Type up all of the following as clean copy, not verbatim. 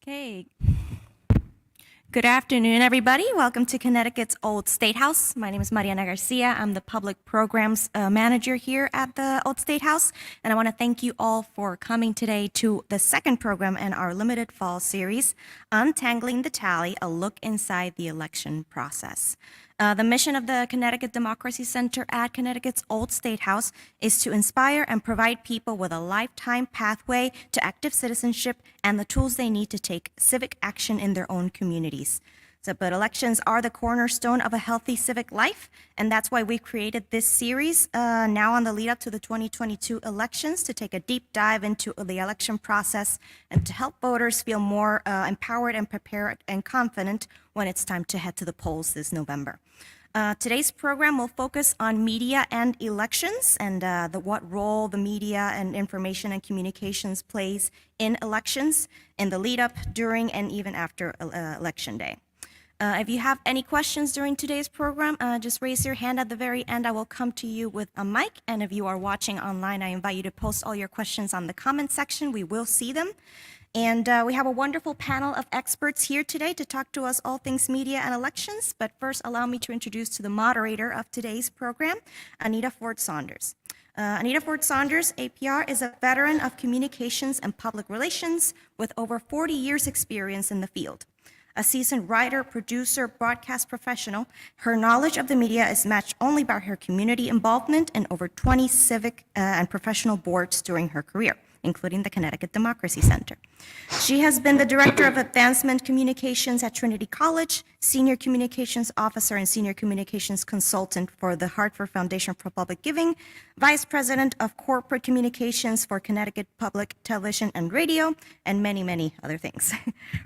Okay. Good afternoon, everybody. Welcome to Connecticut's Old State House. My name is Mariana Garcia. I'm the Public Programs Manager here at the Old State House, and I want to thank you all for coming today to the second program in our limited fall series, Untangling the Tally, a look inside the election process. The mission of the Connecticut Democracy Center at Connecticut's Old State House is to inspire and provide people with a lifetime pathway to active citizenship and the tools they need to take civic action in their own communities. But elections are the cornerstone of a healthy civic life, and that's why we created this series now on the lead up to the 2022 elections to take a deep dive into the election process and to help voters feel more empowered and prepared and confident when it's time to head to the polls this November. Today's program will focus on media and elections and what role the media and information and communications plays in elections in the lead up, during, and even after Election Day. If you have any questions during today's program, just raise your hand at the very end. I will come to you with a mic. And if you are watching online, I invite you to post all your questions on the comment section. We will see them. And we have a wonderful panel of experts here today to talk to us all things media and elections. But first, allow me to introduce to the moderator of today's program, Anita Ford-Saunders. Anita Ford-Saunders, APR, is a veteran of communications and public relations with over 40 years experience in the field. A seasoned writer, producer, broadcast professional, her knowledge of the media is matched only by her community involvement in over 20 civic and professional boards during her career, including the Connecticut Democracy Center. She has been the Director of Advancement Communications at Trinity College, Senior Communications Officer and Senior Communications Consultant for the Hartford Foundation for Public Giving, Vice President of Corporate Communications for Connecticut Public Television and Radio, and many, many other things.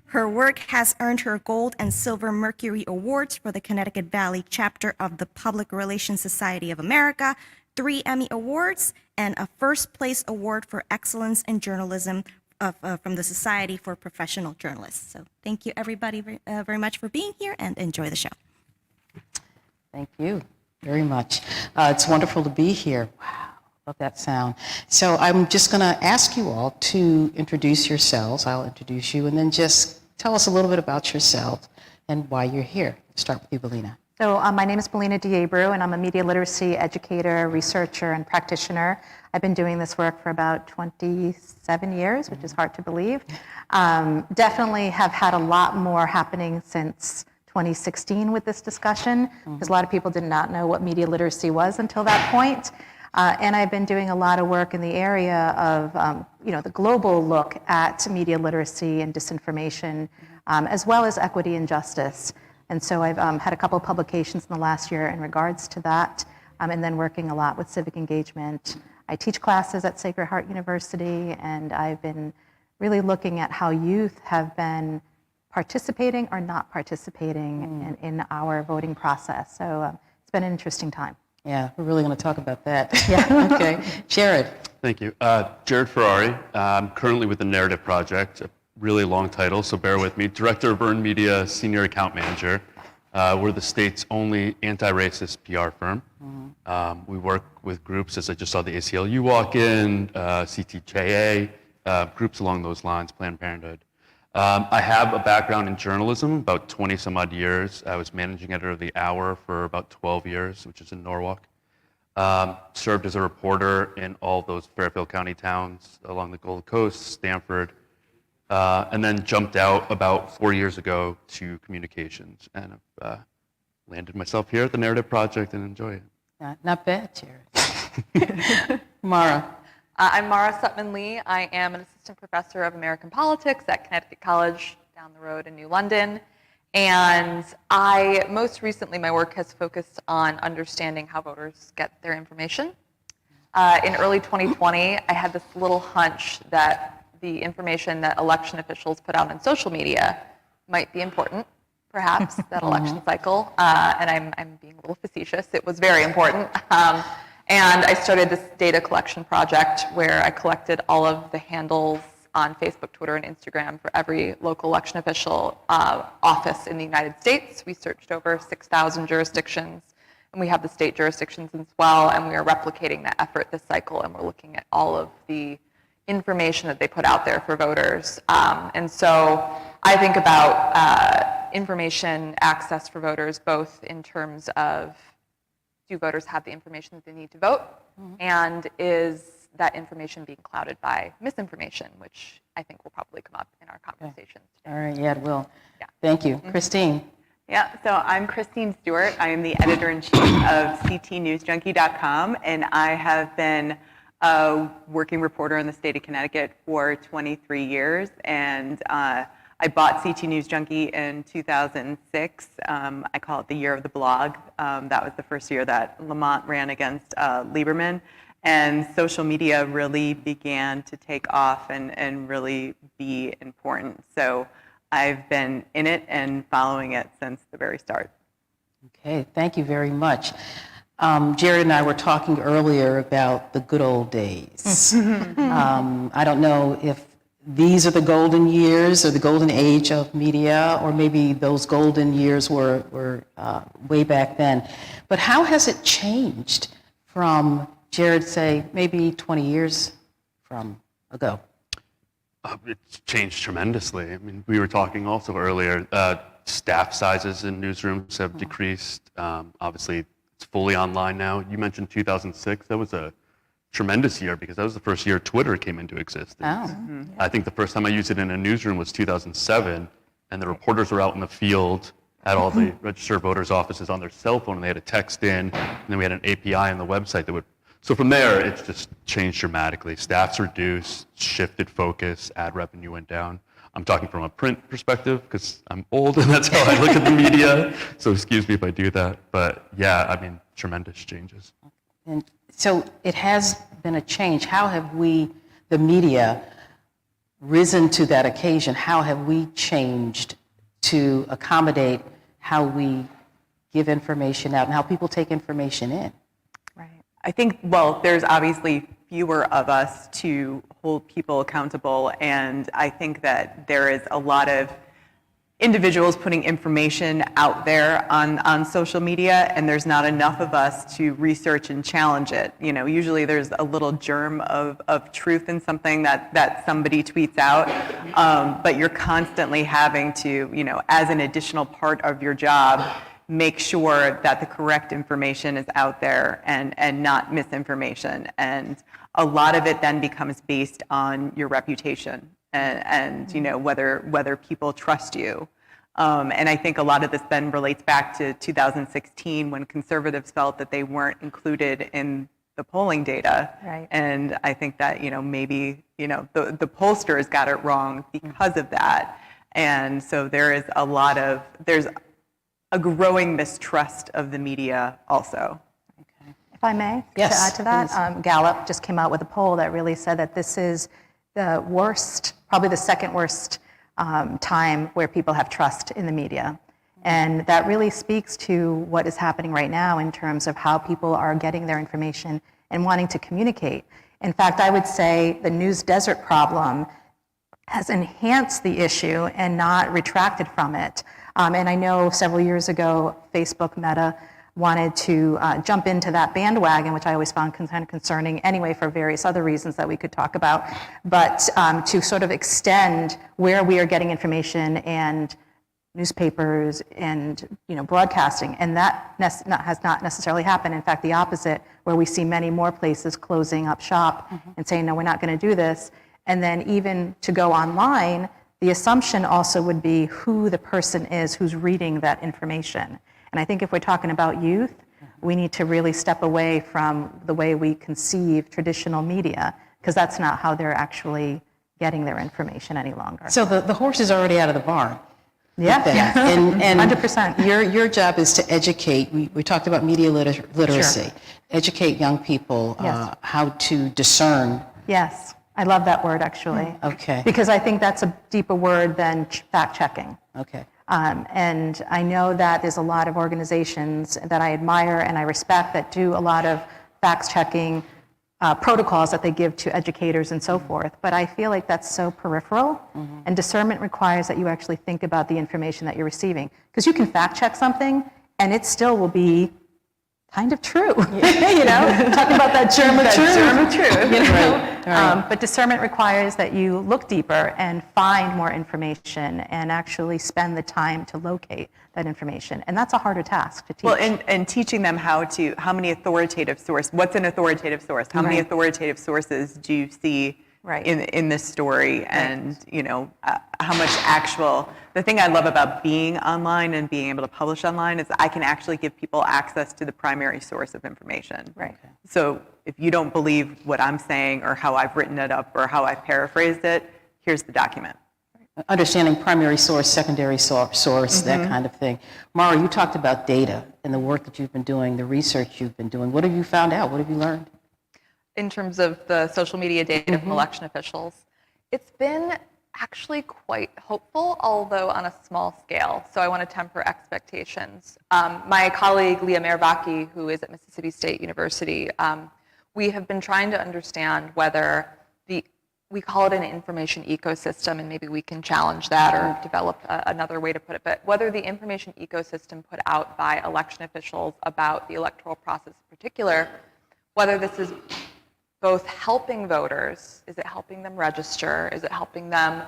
Her work has earned her Gold and Silver Mercury Awards for the Connecticut Valley chapter of the Public Relations Society of America, 3 Emmy Awards, and a first place award for excellence in journalism from the Society for Professional Journalists. So thank you everybody very much for being here, and enjoy the show. Thank you very much. It's wonderful to be here. Wow, love that sound. So I'm just going to ask you all to introduce yourselves. I'll introduce you, and then just tell us a little bit about yourself and why you're here. Start with you, Belina. So my name is Belina Diabru, and I'm a media literacy educator, researcher, and practitioner. I've been doing this work for about 27 years, which is hard to believe. Definitely have had a lot more happening since 2016 with this discussion, because a lot of people did not know what media literacy was until that point. And I've been doing a lot of work in the area of the global look at media literacy and disinformation, as well as equity and justice. And so I've had a couple of publications in the last year in regards to that, and then working a lot with civic engagement. I teach classes at Sacred Heart University, and I've been really looking at how youth have been participating or not participating in our voting process. So it's been an interesting time. Yeah, we're really going to talk about that. Yeah. Okay. Jared. Thank you. Jared Ferrari. I'm currently with the Narrative Project, a really long title, so bear with me. Director of Earned Media, Senior Account Manager. We're the state's only anti-racist PR firm. We work with groups, as I just saw the ACLU walk in, CTJA, groups along those lines, Planned Parenthood. I have a background in journalism, about 20 some odd years. I was managing editor of The Hour for about 12 years, which is in Norwalk. Served as a reporter in all those Fairfield County towns along the Gold Coast, Stamford, and then jumped out about 4 years ago to communications, and I've landed myself here at the Narrative Project and enjoy it. Not bad, Jared. Mara. I'm Mara Sutman-Lee. I am an assistant professor of American politics at Connecticut College down the road in New London. And most recently, my work has focused on understanding how voters get their information. In early 2020, I had this little hunch that the information that election officials put out on social media might be important, perhaps, that election cycle. And I'm being a little facetious. It was very important. And I started this data collection project where I collected all of the handles on Facebook, Twitter, and Instagram for every local election official office in the United States. We searched over 6,000 jurisdictions, and we have the state jurisdictions as well, and we are replicating that effort this cycle, and we're looking at all of the information that they put out there for voters. And so I think about information access for voters, both in terms of do voters have the information that they need to vote, and is that information being clouded by misinformation, which I think will probably come up in our conversation today. All right, yeah, it will. Yeah. Thank you. Christine. Yeah, so I'm Christine Stewart. I am the editor-in-chief of ctnewsjunkie.com, and I have been a working reporter in the state of Connecticut for 23 years, and I bought CT News Junkie in 2006. I call it the year of the blog. That was the first year that Lamont ran against Lieberman, and social media really began to take off and really be important. So I've been in it and following it since the very start. Okay, thank you very much. Jared and I were talking earlier about the good old days. I don't know if these are the golden years or the golden age of media, or maybe those golden years were way back then. But how has it changed from, Jared, say, maybe 20 years from ago? It's changed tremendously. I mean, we were talking also earlier, staff sizes in newsrooms have decreased. Obviously, it's fully online now. You mentioned 2006. That was a tremendous year because that was the first year Twitter came into existence. Oh. I think the first time I used it in a newsroom was 2007, and the reporters were out in the field at all the registered voters' offices on their cell phone, and they had to text in, and then we had an API on the website that would. So from there, it's just changed dramatically. Staff's reduced, shifted focus, ad revenue went down. I'm talking from a print perspective because I'm old and that's how I look at the media. So excuse me if I do that. But yeah, I mean, tremendous changes. And so it has been a change. How have we, the media, risen to that occasion? How have we changed to accommodate how we give information out and how people take information in? Right. I think, well, there's obviously fewer of us to hold people accountable, and I think that there is a lot of individuals putting information out there on social media, and there's not enough of us to research and challenge it. You know, usually there's a little germ of truth in something that somebody tweets out, but you're constantly having to, you know, as an additional part of your job, make sure that the correct information is out there and not misinformation. And a lot of it then becomes based on your reputation and you know, whether people trust you. And I think a lot of this then relates back to 2016 when conservatives felt that they weren't included in the polling data. Right. And I think that, you know, maybe, you know, the pollsters got it wrong because of that. And so there's a growing mistrust of the media also. If I may, Yes, to add to that, Gallup just came out with a poll that really said that this is the worst, probably the second worst time where people have trust in the media. And that really speaks to what is happening right now in terms of how people are getting their information and wanting to communicate. In fact, I would say the news desert problem has enhanced the issue and not retracted from it. And I know several years ago, Facebook Meta wanted to jump into that bandwagon, which I always found kind of concerning anyway for various other reasons that we could talk about, but to sort of extend where we are getting information and newspapers and, you know, broadcasting, and that has not necessarily happened. In fact, the opposite, where we see many more places closing up shop and saying, no, we're not going to do this. And then even to go online, the assumption also would be who the person is who's reading that information. And I think if we're talking about youth, we need to really step away from the way we conceive traditional media, because that's not how they're actually getting their information any longer. So the horse is already out of the barn. Yeah, That. And 100%. Your job is to educate. We talked about media literacy. Sure. Educate young people Yes. how to discern. Yes, I love that word actually. Okay. Because I think that's a deeper word than fact checking. Okay. And I know that there's a lot of organizations that I admire and I respect that do a lot of fact checking protocols that they give to educators and so forth. But I feel like that's so peripheral, and discernment requires that you actually think about the information that you're receiving. Because you can fact check something and it still will be kind of true. Talking about that germ of truth. Germ of truth. Right. But discernment requires that you look deeper and find more information and actually spend the time to locate that information. And that's a harder task to teach. Well, and teaching them how many authoritative sources, what's an authoritative source? How many authoritative sources do you see in this story? And, how much the thing I love about being online and being able to publish online is I can actually give people access to the primary source of information. Right. Okay. So if you don't believe what I'm saying or how I've written it up or how I've paraphrased it, here's the document. Understanding primary source, secondary source, that kind of thing. Mara, you talked about data and the work that you've been doing, the research you've been doing. What have you found out? What have you learned? In terms of the social media data from election officials, it's been actually quite hopeful, although on a small scale. So I want to temper expectations. My colleague, Leah Merbaki, who is at Mississippi State University, we have been trying to understand whether we call it an information ecosystem, and maybe we can challenge that or develop another way to put it, but whether the information ecosystem put out by election officials about the electoral process in particular, whether this is both helping voters, is it helping them register, is it helping them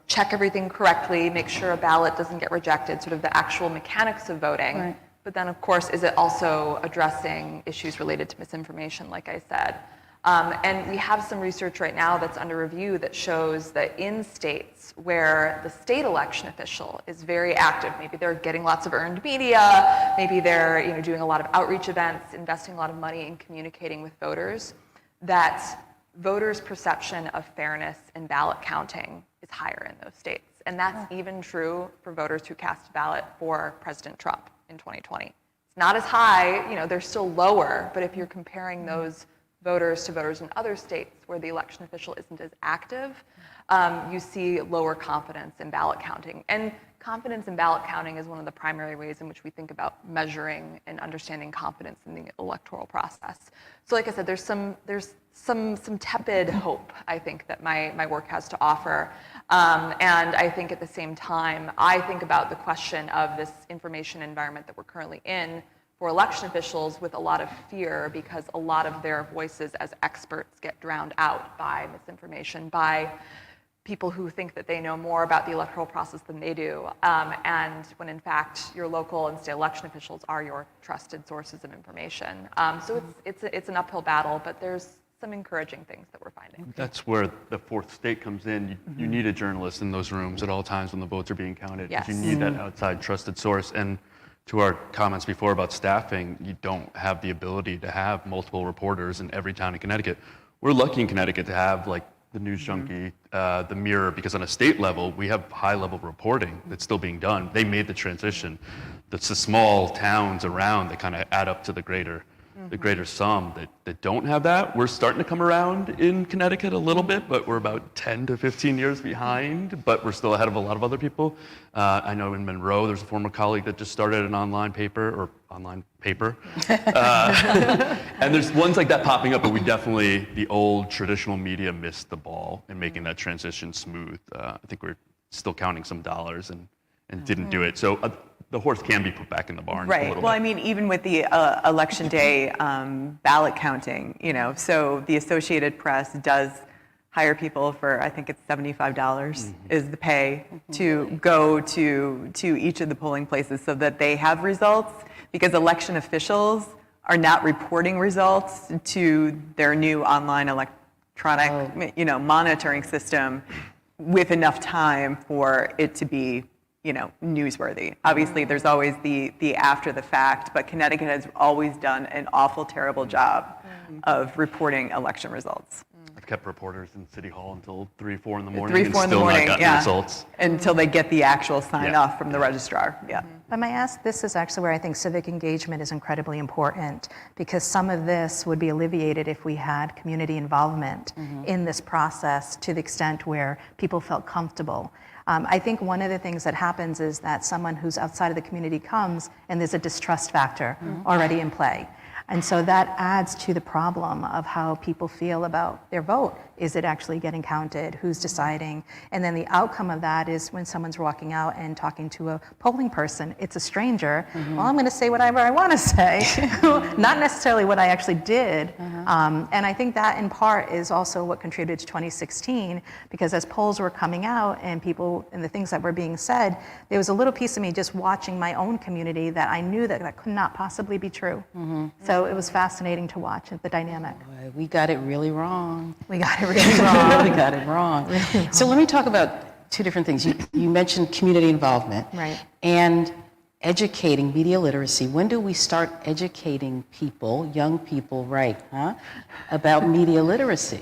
check everything correctly, make sure a ballot doesn't get rejected, sort of the actual mechanics of voting. Right. But then, of course, is it also addressing issues related to misinformation, like I said? And we have some research right now that's under review that shows that in states where the state election official is very active, maybe they're getting lots of earned media, maybe they're doing a lot of outreach events, investing a lot of money in communicating with voters, that voters' perception of fairness in ballot counting is higher in those states. And that's even true for voters who cast a ballot for President Trump in 2020. It's not as high, they're still lower, but if you're comparing those voters to voters in other states where the election official isn't as active, you see lower confidence in ballot counting. And confidence in ballot counting is one of the primary ways in which we think about measuring and understanding confidence in the electoral process. So like I said, there's some tepid hope, I think, that my work has to offer. And I think at the same time, I think about the question of this information environment that we're currently in for election officials with a lot of fear, because a lot of their voices as experts get drowned out by misinformation, by people who think that they know more about the electoral process than they do, and when in fact your local and state election officials are your trusted sources of information. So it's an uphill battle, but there's some encouraging things that we're finding. That's where the fourth state comes in. You need a journalist in those rooms at all times when the votes are being counted. Yes. You need that outside trusted source. And to our comments before about staffing, you don't have the ability to have multiple reporters in every town in Connecticut. We're lucky in Connecticut to have the News Junkie, the Mirror, because on a state level, we have high-level reporting that's still being done. They made the transition. That's the small towns around that kind of add up to the greater sum that don't have that. We're starting to come around in Connecticut a little bit, but we're about 10 to 15 years behind, but we're still ahead of a lot of other people. I know in Monroe, there's a former colleague that just started an online paper. And there's ones like that popping up, but the old traditional media missed the ball in making that transition smooth. I think we're still counting some dollars and didn't do it. So the horse can be put back in the barn. Right. A little Well, bit. I mean, even with the election day ballot counting, so the Associated Press does hire people for, I think it's $75 is the pay to go to each of the polling places so that they have results, because election officials are not reporting results to their new online electronic, monitoring system with enough time for it to be newsworthy. Obviously, there's always the after the fact, but Connecticut has always done an awful, terrible job of reporting election results. I've kept reporters in City Hall until 3, 4 in the 3, morning 4 in and the still morning, not gotten results. until they get the actual sign Yeah. off from the registrar. Yeah. But may I ask, this is actually where I think civic engagement is incredibly important, because some of this would be alleviated if we had community involvement in this process to the extent where people felt comfortable. I think one of the things that happens is that someone who's outside of the community comes and there's a distrust factor already in play. And so that adds to the problem of how people feel about their vote, is it actually getting counted? Who's deciding? And then the outcome of that is when someone's walking out and talking to a polling person, it's a stranger. Well, I'm going to say whatever I want to say, not necessarily what I actually did. And I think that in part is also what contributed to 2016, because as polls were coming out and people and the things that were being said, there was a little piece of me just watching my own community that I knew that could not possibly be true. So it was fascinating to watch the dynamic. Boy, we got it really wrong. We got it really wrong. Really got it wrong. So let me talk about two different things. You mentioned community involvement. Right. And educating media literacy. When do we start educating people, young people, right, about media literacy?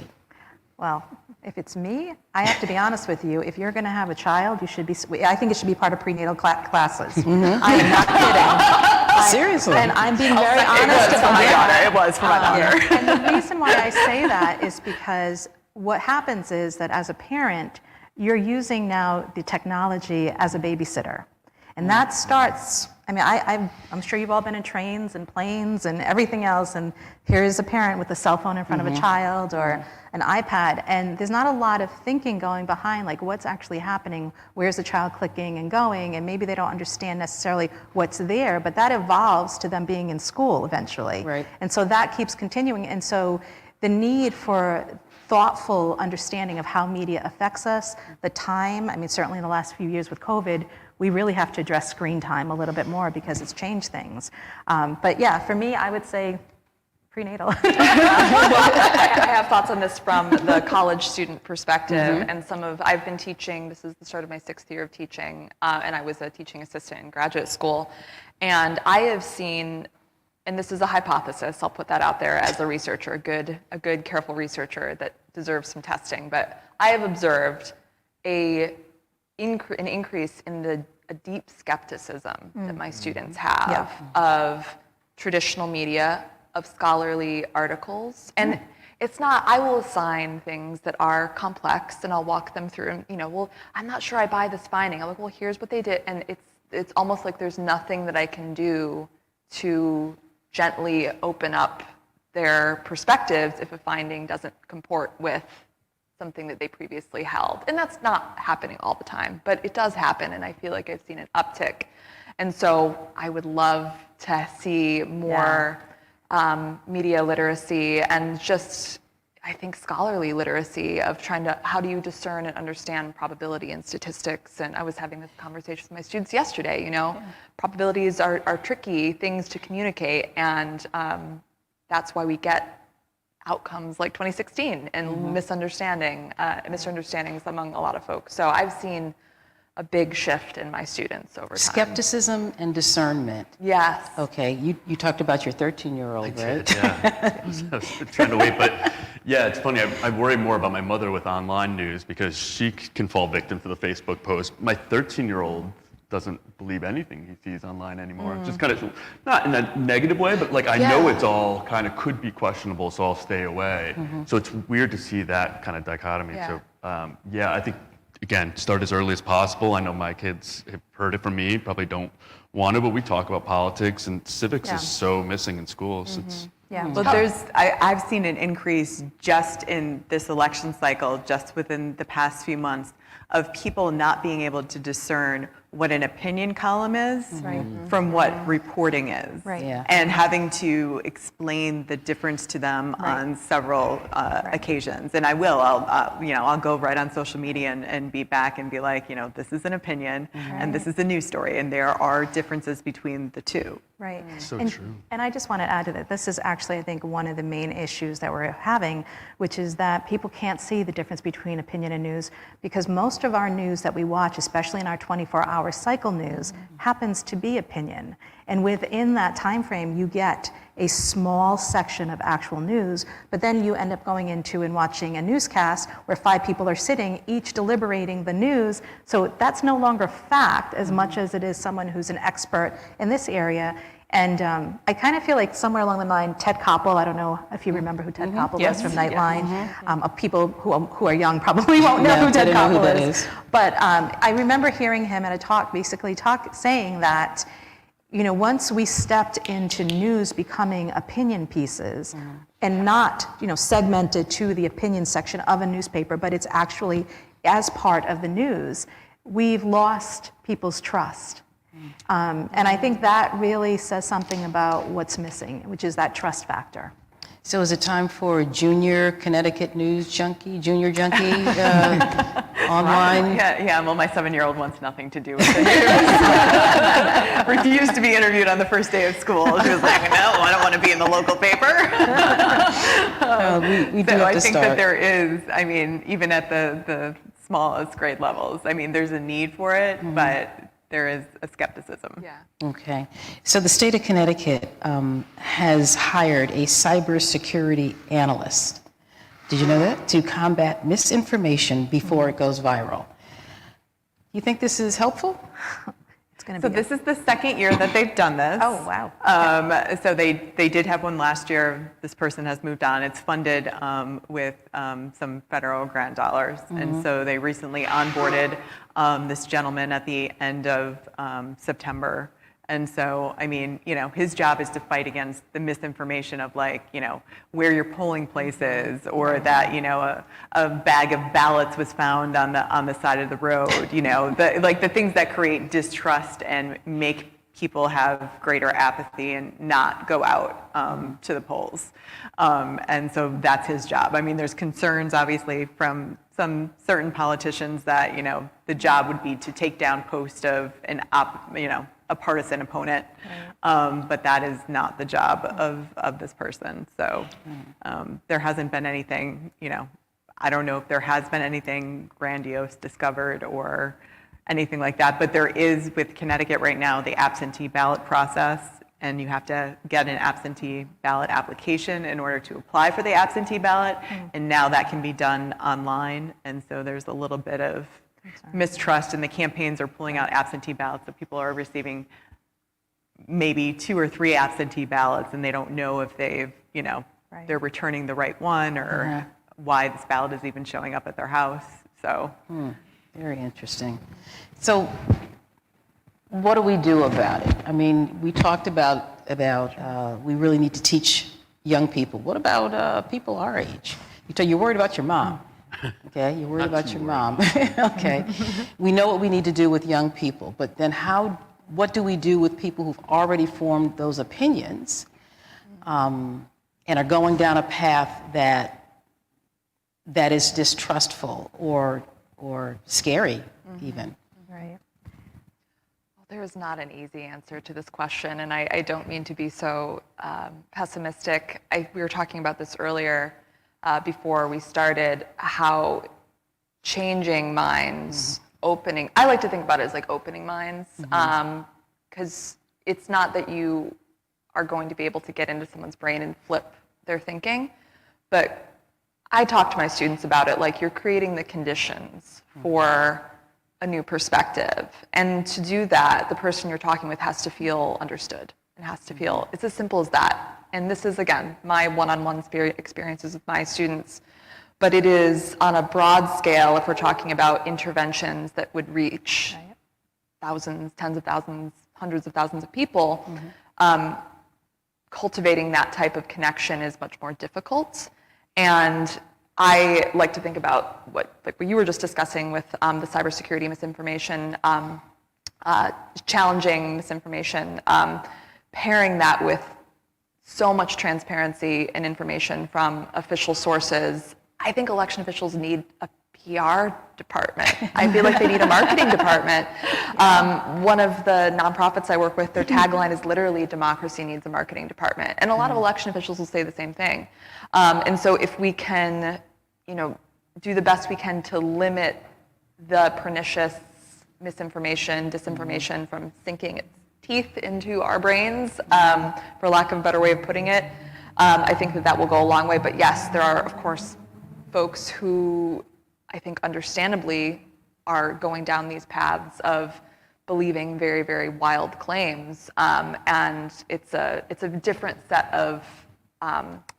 Well, if it's me, I have to be honest with you. If you're going to have a child, you should be. I think it should be part of prenatal classes. I am not kidding. Seriously. And I'm being very honest about it. It was for my daughter. And the reason why I say that is because what happens is that as a parent, you're using now the technology as a babysitter. And that starts, I mean, I'm sure you've all been in trains and planes and everything else, and here's a parent with a cell phone in front of a child or an iPad, and there's not a lot of thinking going behind, like what's actually happening, where's the child clicking and going, and maybe they don't understand necessarily what's there, but that evolves to them being in school eventually. Right. And so that keeps continuing, and so the need for thoughtful understanding of how media affects us, the time, I mean, certainly in the last few years with COVID, we really have to address screen time a little bit more because it's changed things. But yeah, for me, I would say prenatal. I have thoughts on this from the college student perspective, and I've been teaching, this is the start of my 6th year of teaching, and I was a teaching assistant in graduate school, and I have seen, and this is a hypothesis, I'll put that out there as a researcher, a good careful researcher that deserves some testing, but I have observed an increase in a deep skepticism that my students have of traditional media, of scholarly articles. And it's not, I will assign things that are complex and I'll walk them through and, well, I'm not sure I buy this finding. I'm like, well, here's what they did. And it's almost like there's nothing that I can do to gently open up their perspectives if a finding doesn't comport with something that they previously held. And that's not happening all the time, but it does happen, and I feel like I've seen an uptick. And so I would love to see more media literacy and just, I think, scholarly literacy of how do you discern and understand probability and statistics. And I was having this conversation with my students yesterday, probabilities are tricky things to communicate, and that's why we get outcomes like 2016 and misunderstandings among a lot of folks. So I've seen a big shift in my students over time. Skepticism and discernment. Yes. Okay, you talked about your 13-year-old, right? Yeah, I was trying to wait, but yeah, it's funny. I worry more about my mother with online news because she can fall victim to the Facebook post. My 13-year-old doesn't believe anything he sees online anymore. Just kind of, not in a negative way, but like I know it's all kind of could be questionable, so I'll stay away. So it's weird to see that kind of dichotomy. Yeah. So I think, again, start as early as possible. I know my kids have heard it from me, probably don't want to, but we talk about politics, and civics is so missing in schools. It's Well, I've seen an increase just in this election cycle, just within the past few months, of people not being able to discern what an opinion column is from what reporting is. Right. Yeah. And having to explain the difference to them on several occasions. And I'll go right on social media and be back and be like, this is an opinion and this is a news story, and there are differences between the two. Right. So and, true. And I just want to add to that, this is actually, I think, one of the main issues that we're having, which is that people can't see the difference between opinion and news, because most of our news that we watch, especially in our 24-hour cycle news, happens to be opinion. And within that time frame, you get a small section of actual news, but then you end up going into and watching a newscast where 5 people are sitting, each deliberating the news. So that's no longer fact as much as it is someone who's an expert in this area. And I kind of feel like somewhere along the line, Ted Koppel, I don't know if you remember who Ted Koppel was from Nightline. People who are young probably won't know who Ted Koppel is. But I remember hearing him at a talk, saying that, once we stepped into news becoming opinion pieces and not, segmented to the opinion section of a newspaper, but it's actually as part of the news, we've lost people's trust. And I think that really says something about what's missing, which is that trust factor. So is it time for a junior Connecticut news junkie, junior junkie online? Yeah, well, my 7-year-old wants nothing to do with it. Refused to be interviewed on the first day of school. She was like, no, I don't want to be in the local paper. We do So have I to think start. that there is, even at the smallest grade levels, there's a need for it, but there is a skepticism. Yeah. Okay. So the state of Connecticut has hired a cybersecurity analyst. Did you know that? To combat misinformation before it goes viral. You think this is helpful? It's going to So be. this is the second year that they've done this. Oh, wow. So they did have one last year. This person has moved on. It's funded with some federal grant dollars. And so they recently onboarded this gentleman at the end of September. And so, his job is to fight against the misinformation of where your polling place is, or that, a bag of ballots was found on the side of the road, the things that create distrust and make people have greater apathy and not go out to the polls. And so that's his job. There's concerns, obviously, from some certain politicians that, the job would be to take down posts of a partisan opponent, but that is not the job of this person. So there hasn't been anything, I don't know if there has been anything grandiose discovered or anything like that, but there is, with Connecticut right now, the absentee ballot process, and you have to get an absentee ballot application in order to apply for the absentee ballot, and now that can be done online, and so there's a little bit of mistrust, and the campaigns are pulling out absentee ballots, so people are receiving maybe 2 or 3 absentee ballots, and they don't know if they've, they're returning the right one, or why this ballot is even showing up at their house. So, Very interesting. So, what do we do about it? We talked about we really need to teach young people. What about people our age? You're worried about your mom. Okay, you're worried about your mom. Okay, we know what we need to do with young people, but then what do we do with people who've already formed those opinions and are going down a path that is distrustful or scary even? Right. Well, there is not an easy answer to this question, and I don't mean to be so pessimistic. We were talking about this earlier before we started, how changing minds, opening, I like to think about it as like opening minds, because it's not that you are going to be able to get into someone's brain and flip their thinking, but I talk to my students about it like you're creating the conditions for a new perspective. And to do that, the person you're talking with has to feel understood. It has to feel, it's as simple as that. And this is, again, my one-on-one experiences with my students. But it is on a broad scale if we're talking about interventions that would reach thousands, tens of thousands, hundreds of thousands of people. Cultivating that type of connection is much more difficult. And I like to think about what you were just discussing with the cybersecurity misinformation, challenging misinformation, pairing that with so much transparency and information from official sources. I think election officials need a PR department. I feel like they need a marketing department. One of the nonprofits I work with, their tagline is literally "Democracy needs a marketing department," and a lot of election officials will say the same thing. And so, if we can, do the best we can to limit the pernicious misinformation, disinformation from sinking its teeth into our brains, for lack of a better way of putting it, I think that will go a long way. But yes, there are, of course, folks who I think understandably are going down these paths of believing very, very wild claims, and it's a different set of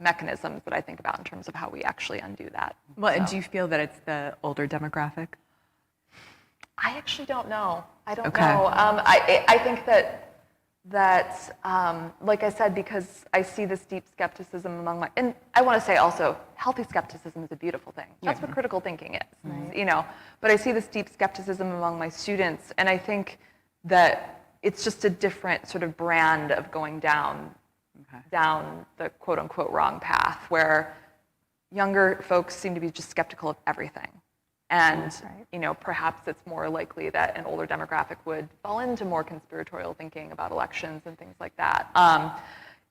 mechanisms that I think about in terms of how we actually undo that. well, and do you feel that it's the older demographic? I actually don't know. I don't Okay. know. I think that that, like I said, because I see this deep skepticism among my, and I want to say also, healthy skepticism is a beautiful thing. That's what critical thinking is, you know. But I see this deep skepticism among my students, and I think that it's just a different sort of brand of going down the quote unquote wrong path, where younger folks seem to be just skeptical of everything. And, you know, perhaps it's more likely that an older demographic would fall into more conspiratorial thinking about elections and things like that.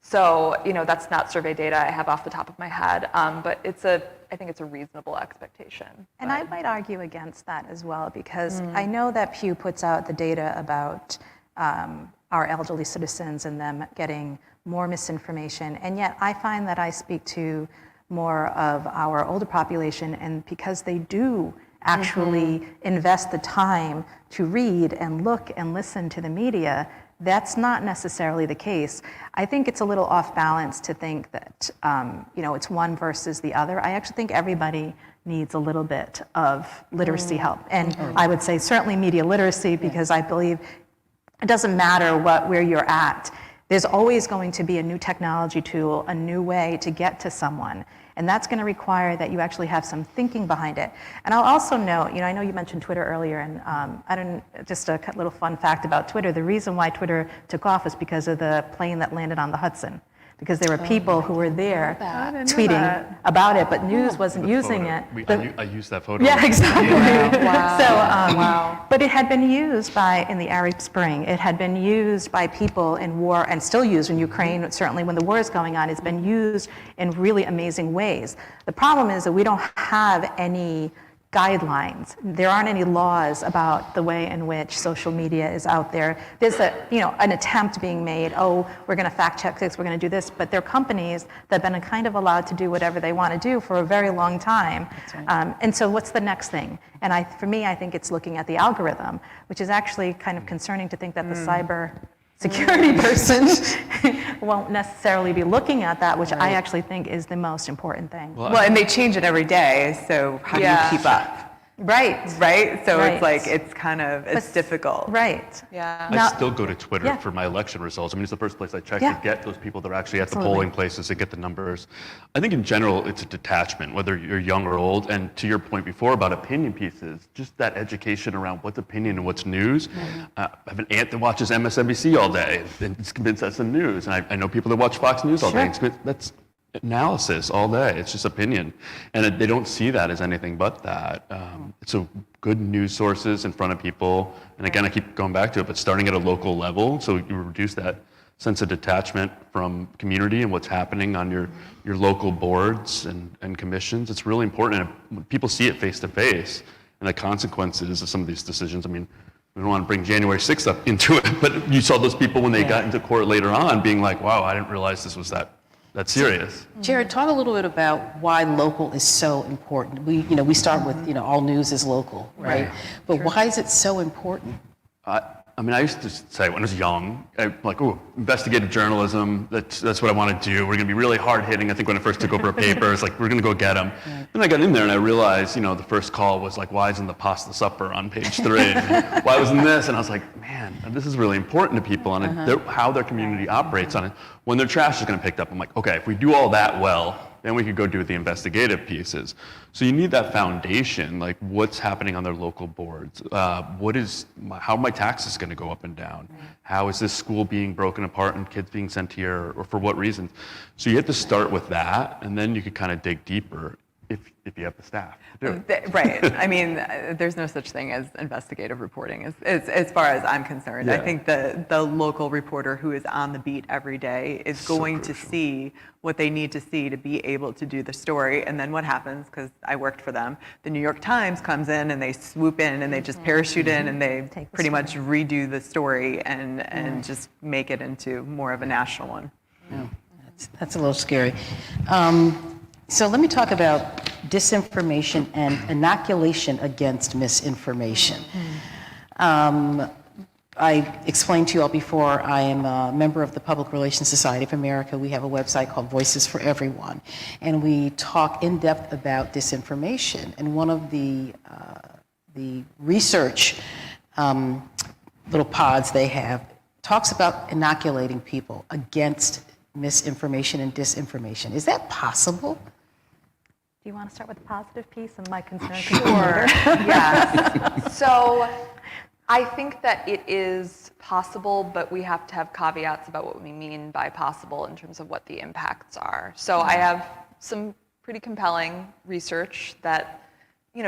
So, you know, that's not survey data I have off the top of my head, but I think it's a reasonable expectation. And I might argue against that as well, because I know that Pew puts out the data about our elderly citizens and them getting more misinformation, and yet I find that I speak to more of our older population, and because they do actually invest the time to read and look and listen to the media, that's not necessarily the case. I think it's a little off balance to think that you know, it's one versus the other. I actually think everybody needs a little bit of literacy help, and I would say certainly media literacy, because I believe it doesn't matter where you're at. There's always going to be a new technology tool, a new way to get to someone. And that's going to require that you actually have some thinking behind it. And I'll also note, you know, I know you mentioned Twitter earlier, and just a little fun fact about Twitter. The reason why Twitter took off is because of the plane that landed on the Hudson. Because there were people who were there tweeting about it, but news wasn't using it. I used that photo. Yeah, exactly. But it had been used in the Arab Spring. It had been used by people in war, and still used in Ukraine, certainly when the war is going on. It's been used in really amazing ways. The problem is that we don't have any guidelines. There aren't any laws about the way in which social media is out there. There's an attempt being made, we're going to fact check this, we're going to do this, but they're companies that have been kind of allowed to do whatever they want to do for a very long time. Right. And so what's the next thing? And for me, I think it's looking at the algorithm, which is actually kind of concerning to think that the cyber security person won't necessarily be looking at that, which I actually think is the most important thing. Well, and they change it every day, so how do you keep up? Right. So it's like, it's difficult. Right. Yeah. I still go to Twitter for my election results. I mean, it's the first place I check to get those people that are actually at the polling places to get the numbers. I think in general, it's a detachment, whether you're young or old. And to your point before about opinion pieces, just that education around what's opinion and what's news. I have an aunt that watches MSNBC all day and is convinced that's the news. And I know people that watch Fox News all day. That's analysis all day. It's just opinion, and they don't see that as anything but that. So good news sources in front of people, and again, I keep going back to it, but starting at a local level, so you reduce that sense of detachment from community and what's happening on your local boards and commissions. It's really important, and when people see it face to face and the consequences of some of these decisions. I mean, we don't want to bring January 6th up into it, but you saw those people when they got into court later on being like, wow, I didn't realize this was that's serious. Jared, talk a little bit about why local is so important. We start with, all news is local, right? But why is it so important? I mean, I used to say when I was young, investigative journalism, that's what I want to do. We're going to be really hard hitting. I think when I first took over a paper, it's like, we're going to go get them. Then I got in there and I realized, the first call was like, why isn't the pasta supper on page 3? And why wasn't this? And I was like, man, this is really important to people and how their community operates on it. When their trash is going to be picked up, I'm like, okay, if we do all that well, then we could go do the investigative pieces. So you need that foundation, like what's happening on their local boards. How are my taxes going to go up and down? How is this school being broken apart and kids being sent here, or for what reasons? So you have to start with that, and then you could kind of dig deeper if you have the staff to do it. Right. I mean, there's no such thing as investigative reporting as far as I'm concerned. Yeah. I think the local reporter who is on the beat every day is going to see what they need to see to be able to do the story. And then what happens, because I worked for them, the New York Times comes in and they swoop in and they just parachute in and they pretty much redo the story and just make it into more of a national one. Yeah, that's a little scary. So let me talk about disinformation and inoculation against misinformation. I explained to you all before, I am a member of the Public Relations Society of America. We have a website called Voices for Everyone, and we talk in depth about disinformation. And one of the research little pods they have talks about inoculating people against misinformation and disinformation. Is that possible? Do you want to start with the positive piece and my concern? Sure. Yes. So I think that it is possible, but we have to have caveats about what we mean by possible in terms of what the impacts are. So I have some pretty compelling research that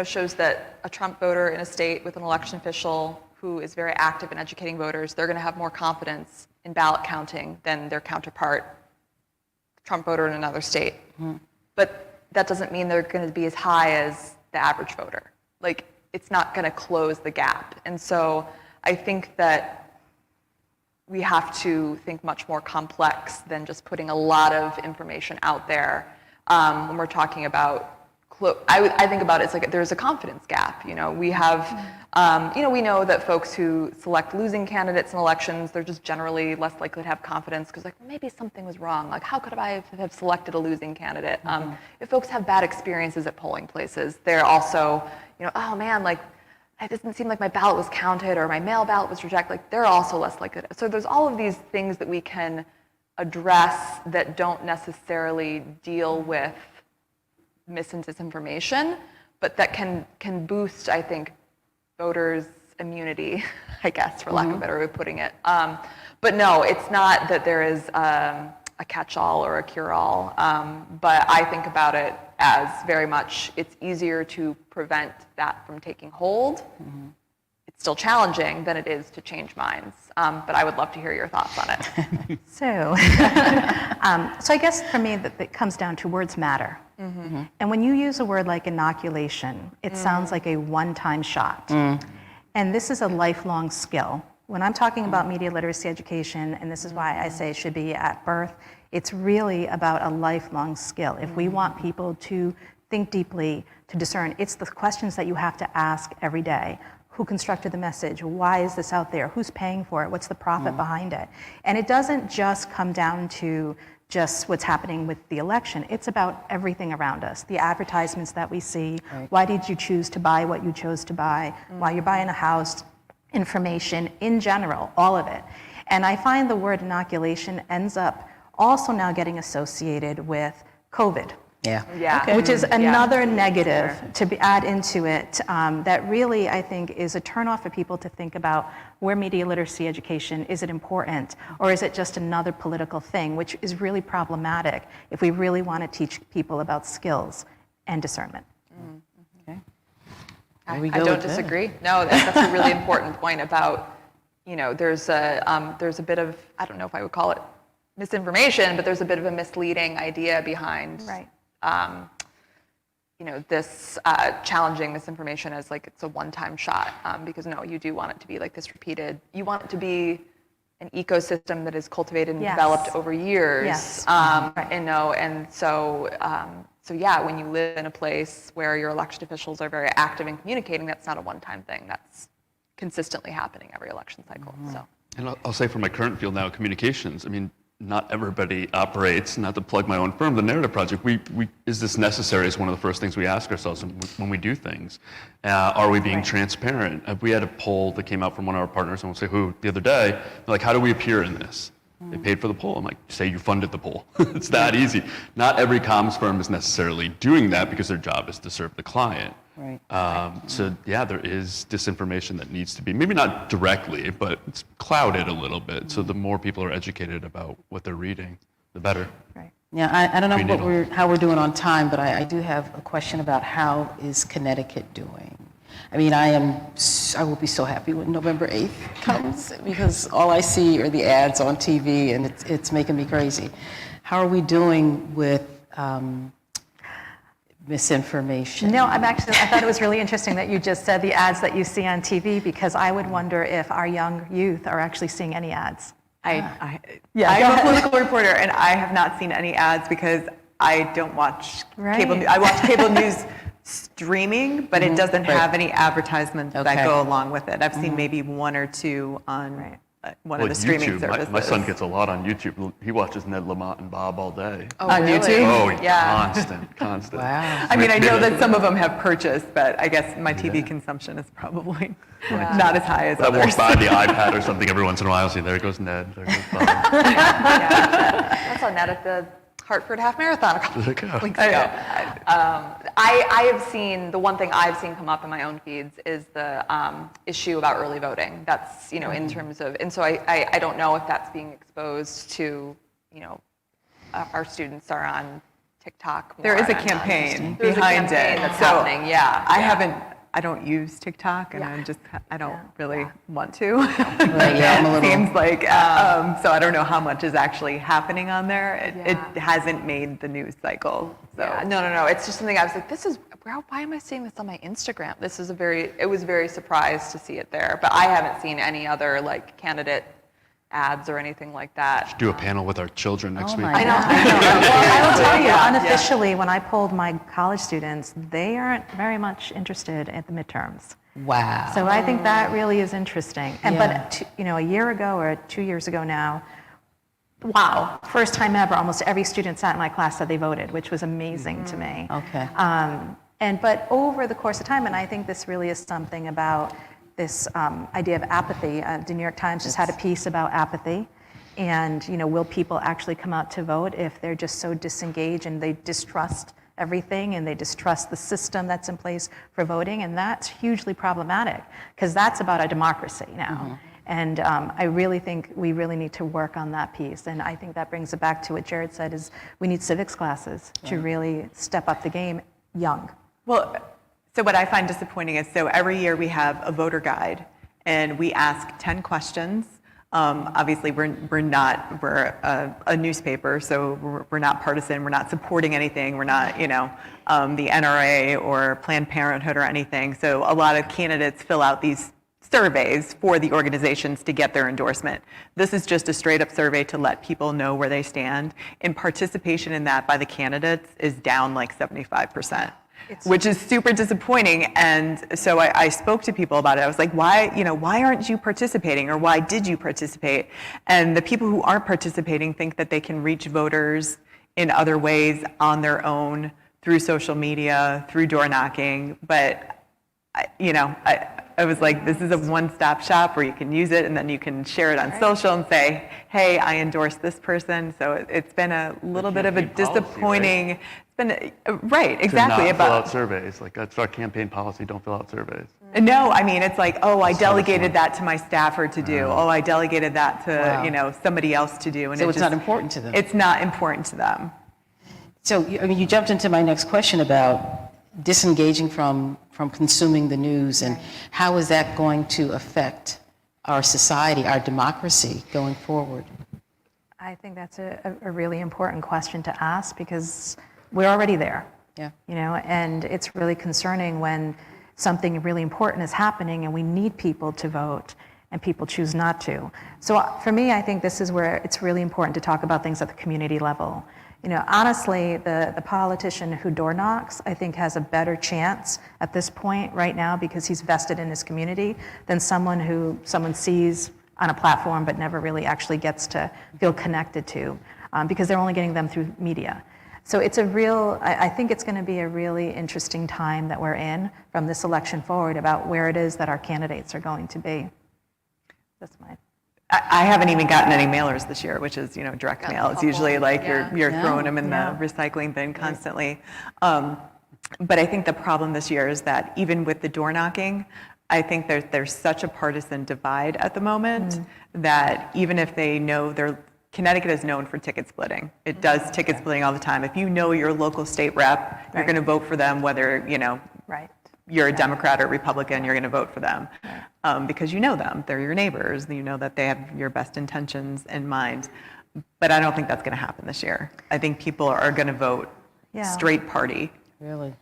shows that a Trump voter in a state with an election official who is very active in educating voters, they're going to have more confidence in ballot counting than their counterpart, Trump voter in another state. But that doesn't mean they're going to be as high as the average voter. Like, it's not going to close the gap. And so I think that we have to think much more complex than just putting a lot of information out there when we're talking about I think about it as like there's a confidence gap. We have, we know that folks who select losing candidates in elections, they're just generally less likely to have confidence because well, maybe something was wrong. Like, how could I have selected a losing candidate? If folks have bad experiences at polling places, they're also, oh man, it doesn't seem like my ballot was counted or my mail ballot was rejected. Like, they're also less likely to. So there's all of these things that we can address that don't necessarily deal with mis and disinformation, but that can boost, I think, voters' immunity, I guess, for lack of a better way of putting it. But no, it's not that there is a catch-all or a cure-all, but I think about it as very much it's easier to prevent that from taking hold. It's still challenging than it is to change minds, but I would love to hear your thoughts on it. So I guess for me, that it comes down to words matter. And when you use a word like inoculation, it sounds like a one-time shot. And this is a lifelong skill. When I'm talking about media literacy education, and this is why I say it should be at birth, it's really about a lifelong skill. If we want people to think deeply, to discern, it's the questions that you have to ask every day. Who constructed the message? Why is this out there? Who's paying for it? What's the profit behind it? And it doesn't just come down to just what's happening with the election. It's about everything around us, the advertisements that we see. Right. Why did you choose to buy what you chose to buy? Why you're buying a house, information in general, all of it. And I find the word inoculation ends up also now getting associated with COVID. Yeah. Okay. Which is another negative to add into it that really, I think, is a turnoff for people to think about where media literacy education, is it important, or is it just another political thing, which is really problematic if we really want to teach people about skills and discernment. Okay. I don't disagree. No, that's a really important point about, there's a bit of, I don't know if I would call it misinformation, but there's a bit of a misleading idea behind Right. This challenging misinformation as like it's a one-time shot, because no, you do want it to be like this repeated. You want it to be an ecosystem that is cultivated and developed over years. Yes. And so when you live in a place where your elected officials are very active in communicating, that's not a one-time thing. That's consistently happening every election cycle. So. And I'll say for my current field now, communications, I mean, not everybody operates, not to plug my own firm, the Narrative Project, is this necessary is one of the first things we ask ourselves when we do things. Are we being transparent? We had a poll that came out from one of our partners, I won't say who, the other day. They're like, how do we appear in this? They paid for the poll. I'm like, say you funded the poll. It's that easy. Not every comms firm is necessarily doing that because their job is to serve the client. Right. There is disinformation that needs to be, maybe not directly, but it's clouded a little bit. So the more people are educated about what they're reading, the better. Right. Yeah, I don't know how we're doing on time, but I do have a question about how is Connecticut doing? I mean, I will be so happy when November 8th comes because all I see are the ads on TV and it's making me crazy. How are we doing with misinformation? No, I thought it was really interesting that you just said the ads that you see on TV, because I would wonder if our young youth are actually seeing any ads. I'm a political reporter, and I have not seen any ads because I don't watch cable news. I watch cable news streaming, but it doesn't have any advertisements that go along with it. I've seen maybe one or two on one of the streaming YouTube. services. My son gets a lot on YouTube. He watches Ned Lamont and Bob all day. Oh, On really? YouTube? Oh, Yeah. constant. Wow. I mean, I know that some of them have purchased, but I guess my TV consumption is probably not as high as I walk others. by the iPad or something every once in a while. See, there goes Ned. There goes Bob. I saw Ned at the Hartford Half Marathon a couple There you go. weeks ago. I have seen, the one thing I've seen come up in my own feeds is the issue about early voting. That's, in terms of, and so I don't know if that's being exposed to, our students are on TikTok more. There is a and on- campaign There's a behind campaign it. that's So happening, yeah. I don't use TikTok, and I don't really want to. Right, yeah, I'm a little. Seems like, so I don't know how much is actually happening on there. It hasn't made the news cycle. So. Yeah, no. It's just something I was like, why am I seeing this on my Instagram? It was very surprised to see it there, but I haven't seen any other candidate ads or anything like that. Do a panel with our children next Oh week. my I know. Well, I will tell you, Yeah. unofficially, when I polled my college students, they aren't very much interested at the midterms. Wow. So I think that really is interesting. And Yeah. but a year ago or 2 years ago now, wow, first time ever, almost every student sat in my class said they voted, which was amazing to me. Okay. But over the course of time, and I think this really is something about this idea of apathy. The New York Times just had a piece about apathy. And, will people actually come out to vote if they're just so disengaged and they distrust everything and they distrust the system that's in place for voting? And that's hugely problematic because that's about a democracy now. And I really think we really need to work on that piece. And I think that brings it back to what Jared said is we need civics classes to really step up the game young. Well, so what I find disappointing is, so every year we have a voter guide, and we ask 10 questions. Obviously, we're a newspaper, so we're not partisan. We're not supporting anything. We're not, the NRA or Planned Parenthood or anything. So a lot of candidates fill out these surveys for the organizations to get their endorsement. This is just a straight up survey to let people know where they stand. And participation in that by the candidates is down like 75%. Which is super disappointing. And so I spoke to people about it. I was like, why aren't you participating, or why did you participate? And the people who aren't participating think that they can reach voters in other ways on their own, through social media, through door knocking. But I was like, this is a one-stop shop where you can use it and then you can share it on social and say, hey, I endorse this person. So it's been a little bit of a campaign policy, disappointing, it's been, right, exactly. To not fill out surveys. That's our campaign policy, don't fill out surveys. No, I mean, it's like, oh, I delegated that to my staffer to do. Oh, I delegated that to, Wow. somebody else to do. And So it's not important to them. It's not important to them. So, you jumped into my next question about disengaging from consuming the news, and how is that going to affect our society, our democracy going forward? I think that's a really important question to ask because we're already there. Yeah. And it's really concerning when something really important is happening and we need people to vote and people choose not to. So for me, I think this is where it's really important to talk about things at the community level. Honestly, the politician who door knocks, I think, has a better chance at this point right now because he's vested in his community than someone sees on a platform but never really actually gets to feel connected to because they're only getting them through media. So it's I think it's going to be a really interesting time that we're in from this election forward about where it is that our candidates are going to be. That's my. I haven't even gotten any mailers this year, which is, direct Got mail. a It's usually couple, like yeah. you're throwing them in Yeah. the recycling bin constantly. But I think the problem this year is that even with the door knocking, I think there's such a partisan divide at the moment that even if they know Connecticut is known for ticket splitting. It does ticket splitting all the time. If you know your local state rep, you're Right. going to vote for them, whether, Right. you're a Democrat or Republican, you're going to vote for them because you know them. They're your neighbors. You know that they have your best intentions in mind. But I don't think that's going to happen this year. I think people are going to vote straight party. Really?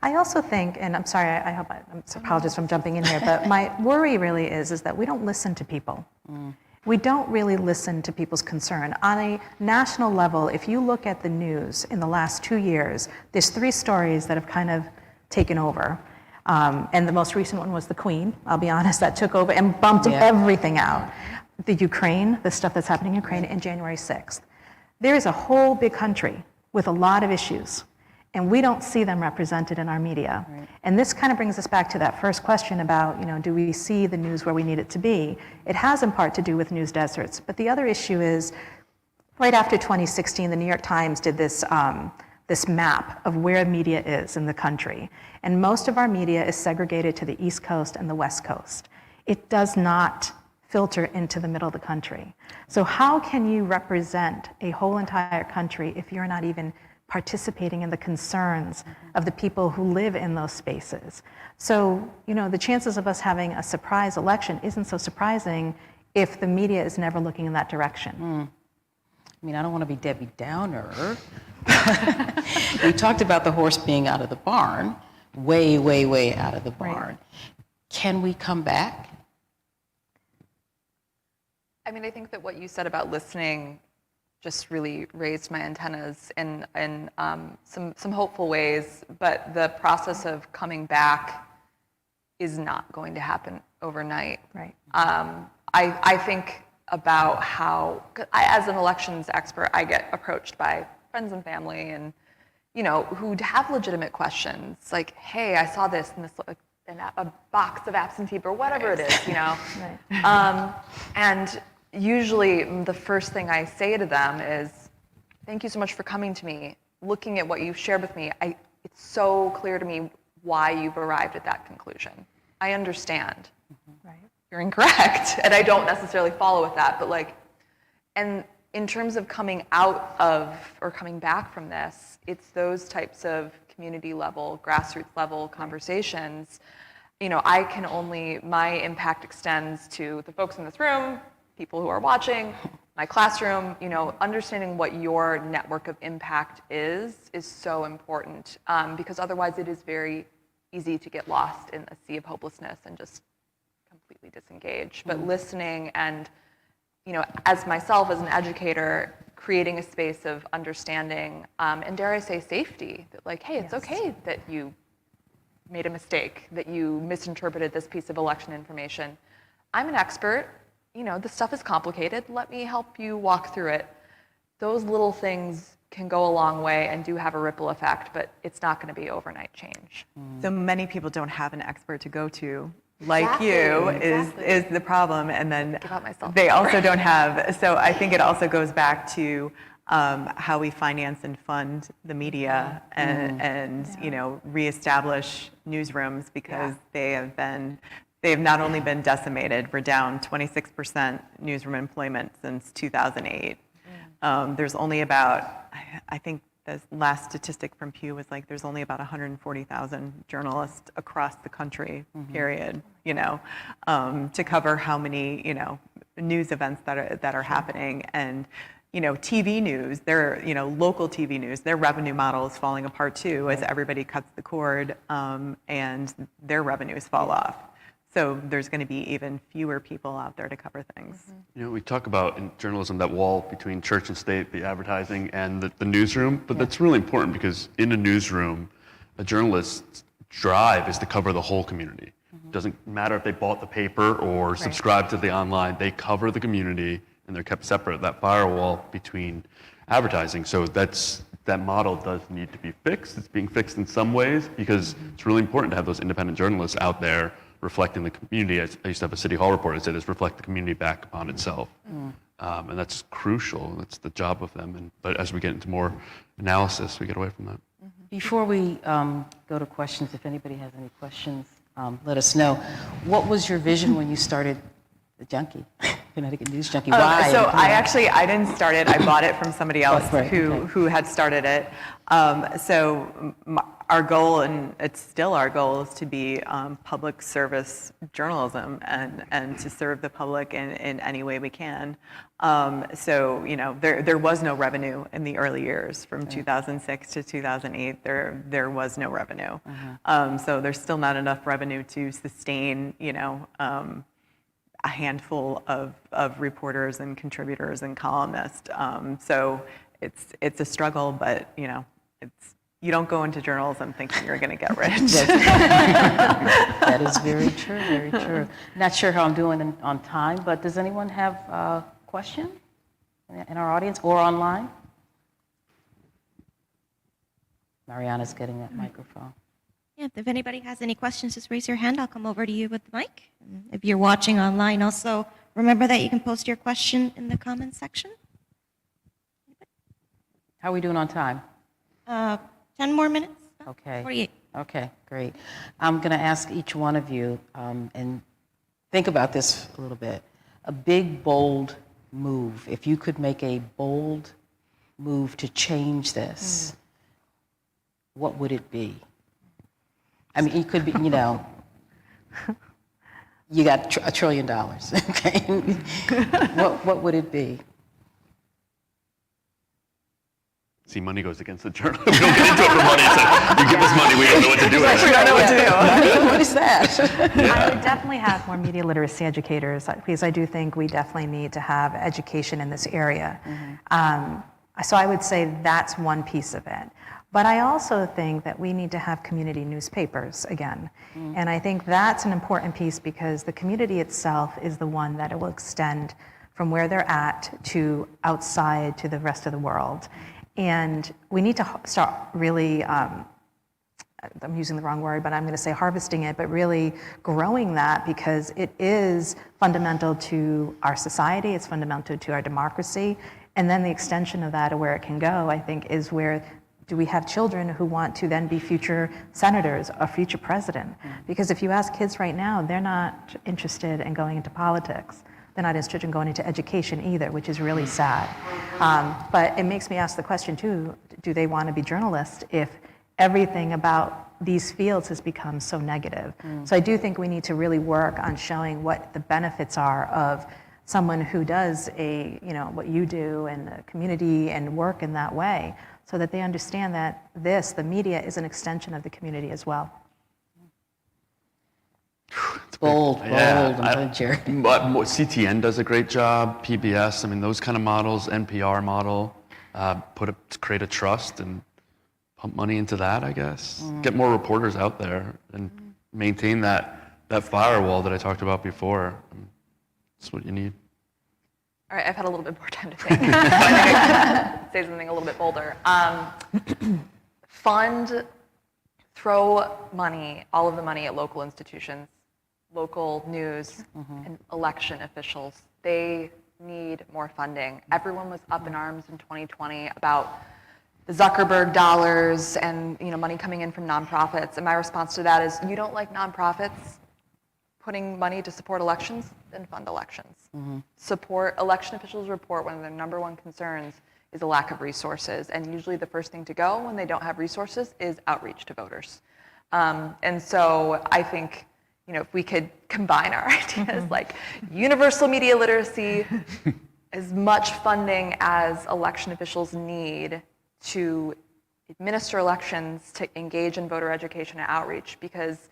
I also think, and I'm sorry, I hope I'm apologize if I'm jumping in here, but my worry really is that we don't listen to people. We don't really listen to people's concern. On a national level, if you look at the news in the last 2 years, there's 3 stories that have kind of taken over. And the most recent one was the Queen, I'll be honest, that took over and bumped everything out. the Ukraine, the stuff that's happening in Ukraine, and January 6th. There is a whole big country with a lot of issues, and we don't see them represented in our media. Right. And this kind of brings us back to that first question about, do we see the news where we need it to be? It has in part to do with news deserts, but the other issue is, right after 2016, the New York Times did this map of where media is in the country. And most of our media is segregated to the East Coast and the West Coast. It does not filter into the middle of the country. So how can you represent a whole entire country if you're not even participating in the concerns of the people who live in those spaces? So, the chances of us having a surprise election isn't so surprising if the media is never looking in that direction. I don't want to be Debbie Downer. You talked about the horse being out of the barn, way, way, way out of the barn. Right. Can we come back? I think that what you said about listening just really raised my antennas in some hopeful ways, but the process of coming back is not going to happen overnight. Right. I think about how, as an elections expert, I get approached by friends and family and, who have legitimate questions, like, hey, I saw this in a box of absentee or whatever it is, Right. And usually the first thing I say to them is, thank you so much for coming to me. Looking at what you've shared with me, it's so clear to me why you've arrived at that conclusion. I understand. Right. You're incorrect, and I don't necessarily follow with that, but and in terms of coming out of or coming back from this, it's those types of community level, grassroots level conversations. My impact extends to the folks in this room, people who are watching, my classroom. Understanding what your network of impact is so important, because otherwise it is very easy to get lost in a sea of hopelessness and just completely disengage. But listening and, as myself as an educator, creating a space of understanding, and dare I say safety, that hey, it's okay that you made a mistake, that you misinterpreted this piece of election information. I'm an expert, this stuff is complicated, let me help you walk through it. Those little things can go a long way and do have a ripple effect, but it's not going to be overnight change. So many people don't have an expert to go to, like you, is the problem. And then they also don't have, so I think it also goes back to how we finance and fund the media and reestablish newsrooms, because they have not only been decimated, we're down 26% newsroom employment since 2008. There's only about, I think the last statistic from Pew was there's only about 140,000 journalists across the country, period, to cover how many, news events that are happening. And, TV news, local TV news, their revenue model is falling apart too, as everybody cuts the cord, and their revenues fall off. So there's going to be even fewer people out there to cover things. We talk about in journalism that wall between church and state, the advertising and the newsroom, but that's really important, because in a newsroom, a journalist's drive is to cover the whole community. It doesn't matter if they bought the paper or subscribed to the online, they cover the community and they're kept separate, that firewall between advertising. So that model does need to be fixed. It's being fixed in some ways, because it's really important to have those independent journalists out there reflecting the community. I used to have a city hall reporter that said, is reflect the community back upon itself. And that's crucial. That's the job of them. But as we get into more analysis, we get away from that. Before we go to questions, if anybody has any questions, let us know. What was your vision when you started the Junkie, Connecticut News Junkie? Why? So I didn't start it. I bought it from somebody else who had started it. Our goal, and it's still our goal, is to be public service journalism and to serve the public in any way we can. There was no revenue in the early years from 2006 to 2008. There was no revenue. So there's still not enough revenue to sustain, a handful of reporters and contributors and columnists. So it's a struggle, but you don't go into journalism thinking you're going to get rich. That is very true, very true. Not sure how I'm doing on time, but does anyone have a question in our audience or online? Mariana's getting that microphone. Yeah, if anybody has any questions, just raise your hand. I'll come over to you with the mic. And if you're watching online, also remember that you can post your question in the comments section. How are we doing on time? 10 more minutes? Okay. 48. Okay, great. I'm going to ask each one of you, and think about this a little bit. A big, bold move. If you could make a bold move to change this, what would it be? I mean, it could be, you know, you got $1 trillion, okay? What would it be? See, money goes against the journal. We don't get into it for money. So you give us money, we don't know what to do with it. We don't know what to do. What is that? I would definitely have more media literacy educators because I do think we definitely need to have education in this area. So I would say that's one piece of it. But I also think that we need to have community newspapers again. And I think that's an important piece because the community itself is the one that it will extend from where they're at to outside to the rest of the world. And we need to start really, I'm using the wrong word, but I'm going to say harvesting it, but really growing that because it is fundamental to our society, it's fundamental to our democracy. And then the extension of that, or where it can go, I think, is where do we have children who want to then be future senators or future president? Because if you ask kids right now, they're not interested in going into politics. They're not interested in going into education either, which is really sad. But it makes me ask the question too, do they want to be journalists if everything about these fields has become so negative? So I do think we need to really work on showing what the benefits are of someone who does what you do and the community and work in that way, so that they understand that the media is an extension of the community as well. Bold, Jared. But CTN does a great job, PBS, I mean, those kind of models, NPR model, create a trust and pump money into that, I guess. Get more reporters out there and maintain that firewall that I talked about before. That's what you need. All right, I've had a little bit more time to think. Say something a little bit bolder. Throw money, all of the money at local institutions, local news, and election officials. They need more funding. Everyone was up in arms in 2020 about the Zuckerberg dollars and money coming in from nonprofits. And my response to that is, you don't like nonprofits putting money to support elections, then fund elections. Support election officials report one of their number one concerns is a lack of resources. And usually the first thing to go when they don't have resources is outreach to voters. And so I think, if we could combine our ideas like universal media literacy, as much funding as election officials need to administer elections, to engage in voter education and outreach, because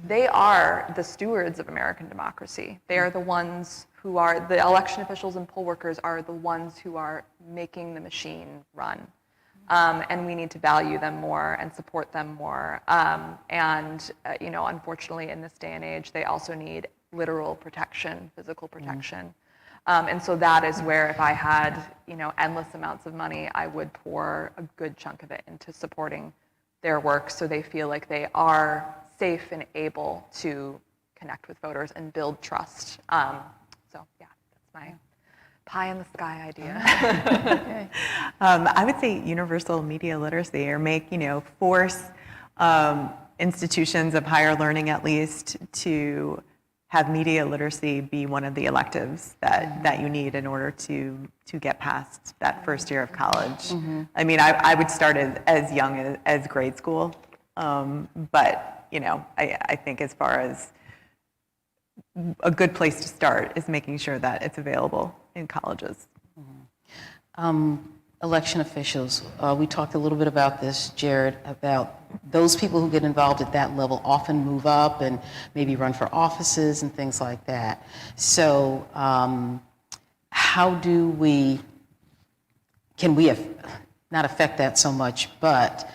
they are the stewards of American democracy. They are the ones who are, the election officials and poll workers are the ones who are making the machine run. And we need to value them more and support them more. Unfortunately, in this day and age, they also need literal protection, physical protection. And so that is where if I had, endless amounts of money, I would pour a good chunk of it into supporting their work so they feel like they are safe and able to connect with voters and build trust. So yeah, that's my pie in the sky idea. Okay. I would say universal media literacy, or force institutions of higher learning at least to have media literacy be one of the electives that you need in order to get past that first year of college. I mean, I would start as young as grade school, but I think as far as a good place to start is making sure that it's available in colleges. Election officials, we talked a little bit about this, Jared, about those people who get involved at that level often move up and maybe run for offices and things like that. So how can we not affect that so much, but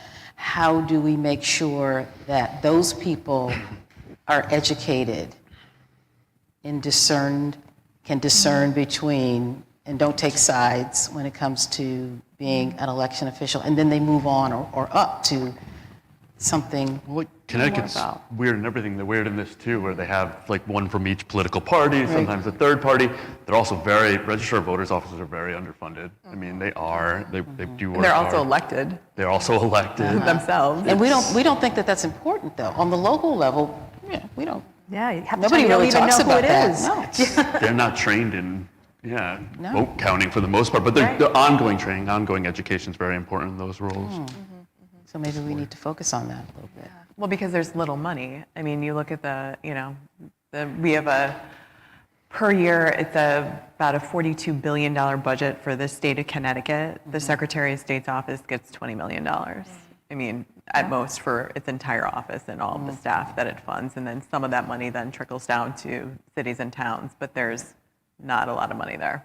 how do we make sure that those people are educated and can discern between, and don't take sides when it comes to being an election official, and then they move on or up to something Well, Connecticut's more about. weird and everything. They're weird in this too, where they have like one from each political party, sometimes a third party. They're also registered voters offices are very underfunded. I mean, they do work And they're also hard. elected They're also elected. themselves. And we don't think that that's important, though. On the local level, we don't. Yeah, you have Nobody you don't really even talks know who about it that. is. No. They're not trained in, No. vote counting for the most part, but Right. they're ongoing training, ongoing education is very important in those roles. So maybe we need to focus on that a little bit. Well, because there's little money. I mean, you look at we have per year, it's about a $42 billion budget for the state of Connecticut. The Secretary of State's office gets $20 million. I mean, at most for its entire office and all of the staff that it funds. And then some of that money then trickles down to cities and towns, but there's not a lot of money there.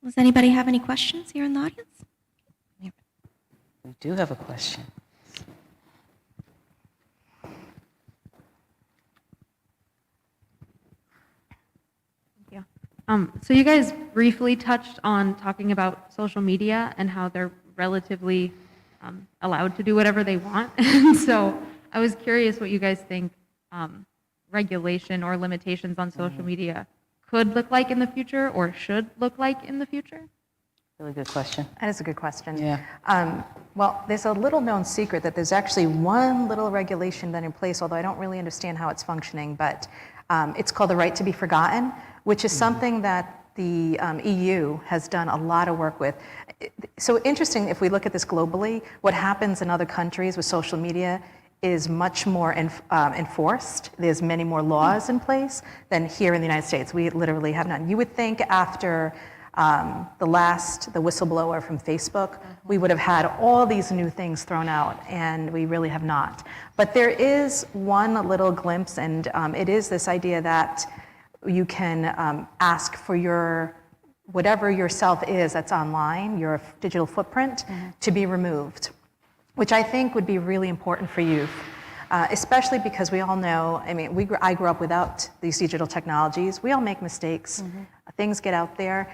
Does anybody have any questions here in the audience? We do have a question. Yeah. So you guys briefly touched on talking about social media and how they're relatively allowed to do whatever they want. And so I was curious what you guys think regulation or limitations on social media could look like in the future or should look like in the future. Really good question. That is a good question. Yeah. Well, there's a little known secret that there's actually one little regulation that in place, although I don't really understand how it's functioning, but it's called the right to be forgotten, which is something that the EU has done a lot of work with. So interesting, if we look at this globally, what happens in other countries with social media is much more enforced. There's many more laws in place than here in the United States. We literally have none. You would think after the whistleblower from Facebook, we would have had all these new things thrown out, and we really have not. But there is one little glimpse, and it is this idea that you can ask for whatever your self is that's online, your digital footprint, to be removed, which I think would be really important for youth. Especially because we all know, I mean, I grew up without these digital technologies. We all make mistakes. Things get out there.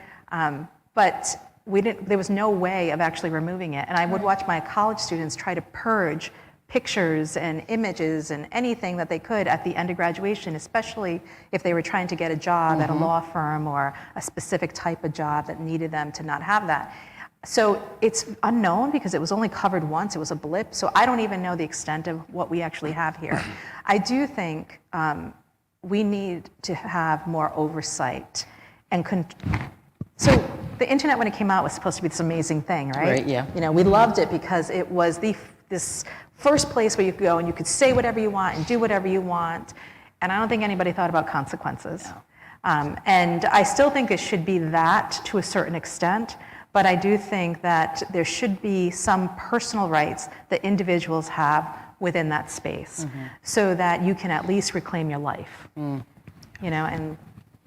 But there was no way of actually removing it. And I would watch my college students try to purge pictures and images and anything that they could at the end of graduation, especially if they were trying to get a job at a law firm or a specific type of job that needed them to not have that. So it's unknown because it was only covered once. It was a blip. So I don't even know the extent of what we actually have here. I do think we need to have more oversight and so the internet, when it came out, was supposed to be this amazing thing, right? Right, yeah. You know, we loved it because it was this first place where you could go and you could say whatever you want and do whatever you want. And I don't think anybody thought about consequences. No. And I still think it should be that to a certain extent. But I do think that there should be some personal rights that individuals have within that space so that you can at least reclaim your life. You know, and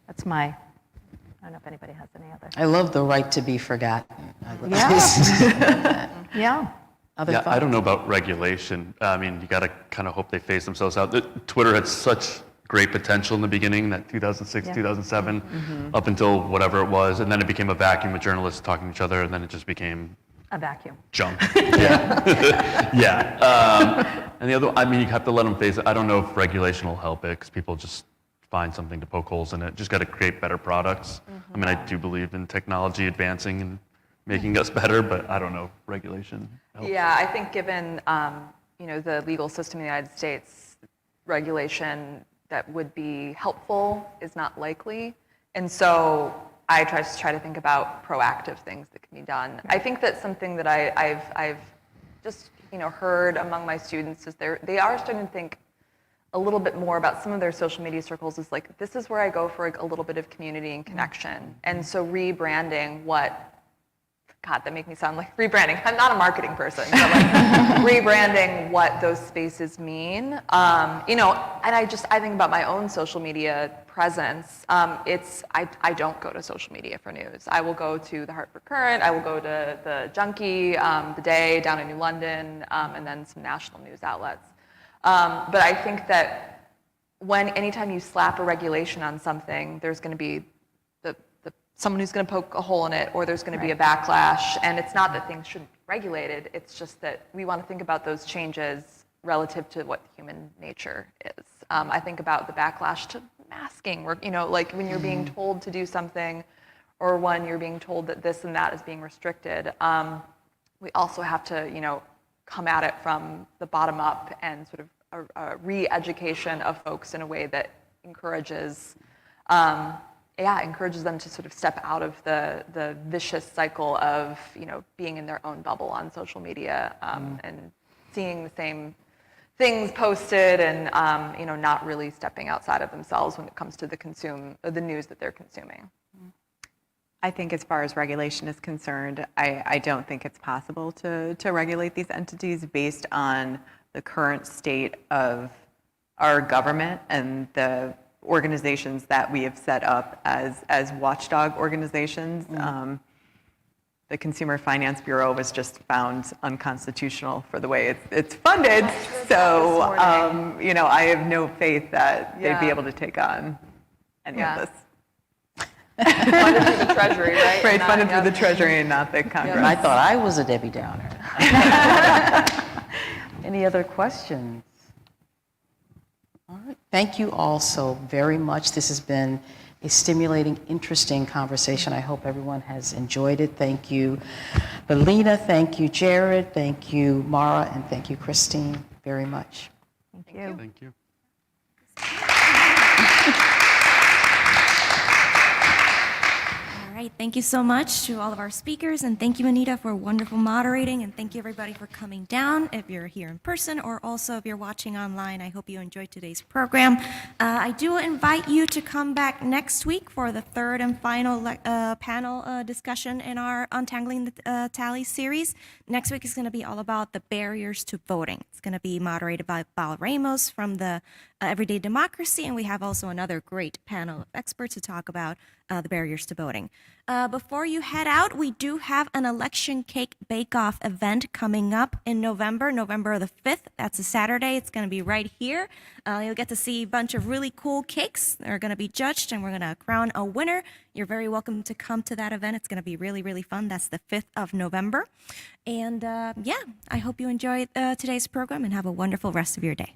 that's I don't know if anybody has any other. I love the right to be forgotten. Yeah. Yeah. Other Yeah, I thoughts? don't know about regulation. I mean, you got to kind of hope they phase themselves out. Twitter had such great potential in the beginning, that 2006, 2007, up until whatever it was, and then it became a vacuum of journalists talking to each other, and then it just became A vacuum. junk. Yeah. Yeah. And the other, I mean, you have to let them phase it. I don't know if regulation will help it, because people just find something to poke holes in it. Just got to create better products. I mean, I do believe in technology advancing and making us better, but I don't know if regulation helps. Yeah, I think given the legal system in the United States, regulation that would be helpful is not likely. And so I try to think about proactive things that can be done. I think that something that I've just heard among my students is they are starting to think a little bit more about some of their social media circles is like, this is where I go for a little bit of community and connection. And so rebranding God, that make me sound like rebranding. I'm not a marketing person, but like rebranding what those spaces mean. And I think about my own social media presence, I don't go to social media for news. I will go to the Hartford Courant, I will go to the Junkie, the Day down in New London, and then some national news outlets. But I think that anytime you slap a regulation on something, there's going to be someone who's going to poke a hole in it, or there's going to be a backlash. And it's not that things shouldn't be regulated. It's just that we want to think about those changes relative to what human nature is. I think about the backlash to masking, where, like when you're being told to do something, or when you're being told that this and that is being restricted. We also have to, come at it from the bottom up and sort of a re-education of folks in a way that encourages them to sort of step out of the vicious cycle of, being in their own bubble on social media, and seeing the same things posted and, not really stepping outside of themselves when it comes to the news that they're consuming. I think as far as regulation is concerned, I don't think it's possible to regulate these entities based on the current state of our government and the organizations that we have set up as watchdog organizations. The Consumer Finance Bureau was just found unconstitutional for the way it's funded. So, I have no faith that they'd be able to take on any of this. Funded through the Treasury, right? Right, funded through the Treasury and not the Congress. I thought I was a Debbie Downer. Any other questions? All right. Thank you all so very much. This has been a stimulating, interesting conversation. I hope everyone has enjoyed it. Thank you, Belina. Thank you, Jared. Thank you, Mara. And thank you, Christine, very much. Thank you. Thank you. All right, thank you so much to all of our speakers, and thank you, Anita, for wonderful moderating, and thank you, everybody, for coming down, if you're here in person, or also if you're watching online. I hope you enjoyed today's program. I do invite you to come back next week for the third and final panel discussion in our Untangling the Tally series. Next week is going to be all about the barriers to voting. It's going to be moderated by Val Ramos from the Everyday Democracy, and we have also another great panel of experts to talk about the barriers to voting. Before you head out, we do have an election cake bake-off event coming up in November the 5th. That's a Saturday. It's going to be right here. You'll get to see a bunch of really cool cakes. They're going to be judged, and we're going to crown a winner. You're very welcome to come to that event. It's going to be really, really fun. That's the 5th of November. And I hope you enjoyed today's program and have a wonderful rest of your day.